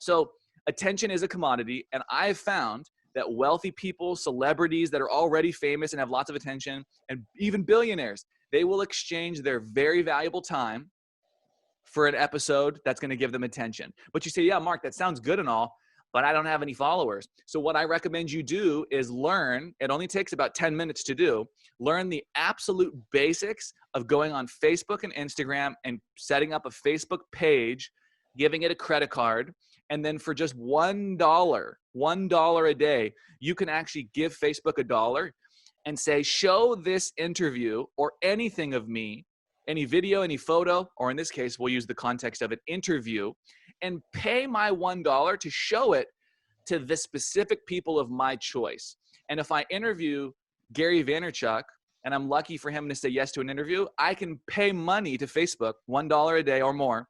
So attention is a commodity. And I've found that wealthy people, celebrities that are already famous and have lots of attention, and even billionaires, they will exchange their very valuable time for an episode that's going to give them attention. But you say, yeah, Mark, that sounds good and all, but I don't have any followers. So what I recommend you do is learn. It only takes about 10 minutes to do. Learn the absolute basics of going on Facebook and Instagram and setting up a Facebook page, giving it a credit card. And then for just $1 a day, you can actually give Facebook $1 and say, show this interview or anything of me, any video, any photo, or in this case, we'll use the context of an interview, and pay my $1 to show it to the specific people of my choice. And if I interview Gary Vaynerchuk, and I'm lucky for him to say yes to an interview, I can pay money to Facebook, $1 a day or more,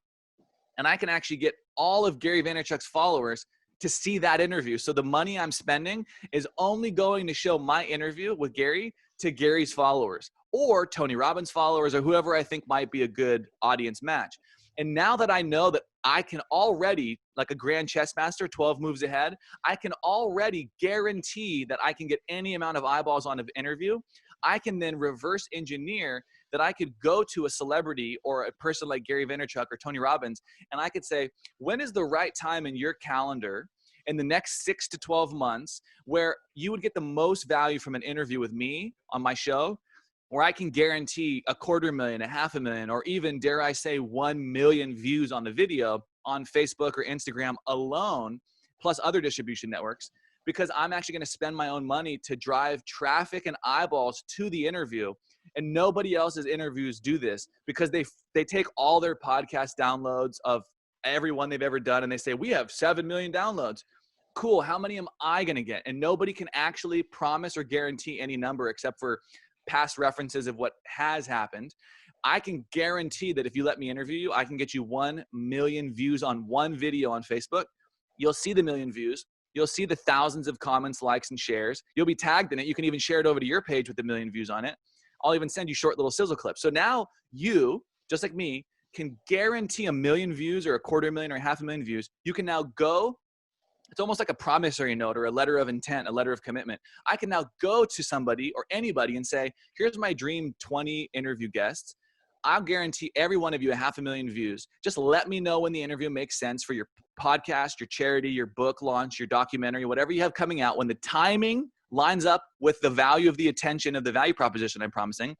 and I can actually get all of Gary Vaynerchuk's followers to see that interview. So the money I'm spending is only going to show my interview with Gary to Gary's followers or Tony Robbins followers or whoever I think might be a good audience match. And now that I know that I can already, like a grand chess master, 12 moves ahead, I can already guarantee that I can get any amount of eyeballs on an interview. I can then reverse engineer that I could go to a celebrity or a person like Gary Vaynerchuk or Tony Robbins, and I could say, when is the right time in your calendar in the next 6 to 12 months where you would get the most value from an interview with me on my show, where I can guarantee 250,000, 500,000, or even, dare I say, 1 million views on the video on Facebook or Instagram alone, plus other distribution networks, because I'm actually going to spend my own money to drive traffic and eyeballs to the interview. And nobody else's interviews do this because they take all their podcast downloads of everyone they've ever done and they say, we have 7 million downloads. Cool. How many am I going to get? And nobody can actually promise or guarantee any number except for past references of what has happened. I can guarantee that if you let me interview you, I can get you 1 million views on one video on Facebook. You'll see the million views. You'll see the thousands of comments, likes, and shares. You'll be tagged in it. You can even share it over to your page with the 1 million views on it. I'll even send you short little sizzle clips. So now you, just like me, can guarantee 1 million views or 250,000 or 500,000 views. You can now go, it's almost like a promissory note or a letter of intent, a letter of commitment. I can now go to somebody or anybody and say, here's my dream 20 interview guests. I'll guarantee every one of you 500,000 views. Just let me know when the interview makes sense for your podcast, your charity, your book launch, your documentary, whatever you have coming out. When the timing lines up with the value of the attention of the value proposition I'm promising,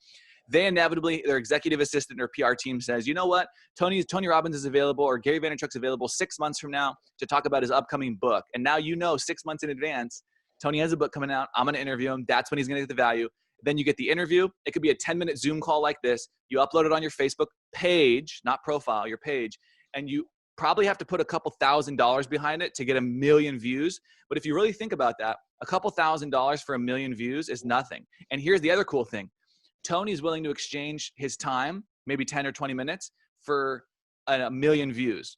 they inevitably, their executive assistant or PR team says, you know what, Tony Robbins is available or Gary Vaynerchuk's available 6 months from now to talk about his upcoming book. And now you know 6 months in advance, Tony has a book coming out. I'm going to interview him. That's when he's going to get the value. Then you get the interview. It could be a 10-minute Zoom call like this. You upload it on your Facebook page, not profile, your page, and you probably have to put a couple $1,000s behind it to get 1 million views. But if you really think about that, a couple $1,000s for 1 million views is nothing. And here's the other cool thing. Tony's willing to exchange his time, maybe 10 or 20 minutes, for 1 million views.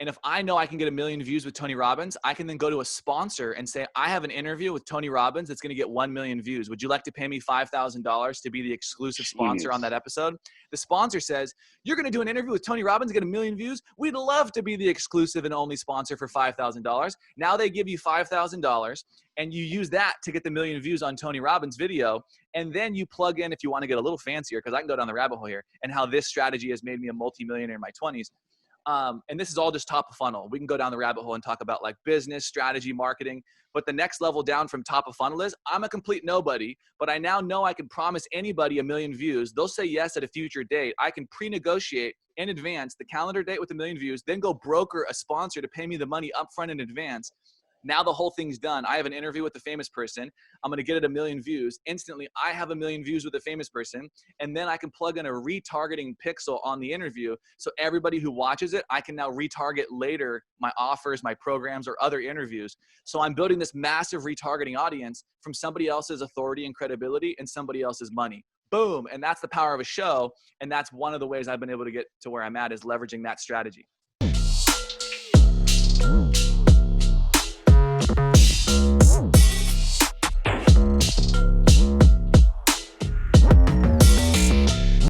And if I know I can get 1 million views with Tony Robbins, I can then go to a sponsor and say, I have an interview with Tony Robbins that's going to get 1 million views. Would you like to pay me $5,000 to be the exclusive sponsor on that episode? The sponsor says, you're going to do an interview with Tony Robbins and get 1 million views? We'd love to be the exclusive and only sponsor for $5,000. Now they give you $5,000 and you use that to get the 1 million views on Tony Robbins' video. And then you plug in, if you want to get a little fancier, because I can go down the rabbit hole here, and how this strategy has made me a multimillionaire in my 20s. And this is all just top of funnel. We can go down the rabbit hole and talk about like business, strategy, marketing. But the next level down from top of funnel is I'm a complete nobody, but I now know I can promise anybody 1 million views. They'll say yes at a future date. I can pre-negotiate in advance the calendar date with 1 million views, then go broker a sponsor to pay me the money upfront in advance. Now the whole thing's done. I have an interview with a famous person. I'm going to get it 1 million views. Instantly, I have 1 million views with a famous person. And then I can plug in a retargeting pixel on the interview. So everybody who watches it, I can now retarget later my offers, my programs, or other interviews. So I'm building this massive retargeting audience from somebody else's authority and credibility and somebody else's money. Boom. And that's the power of a show. And that's one of the ways I've been able to get to where I'm at, is leveraging that strategy.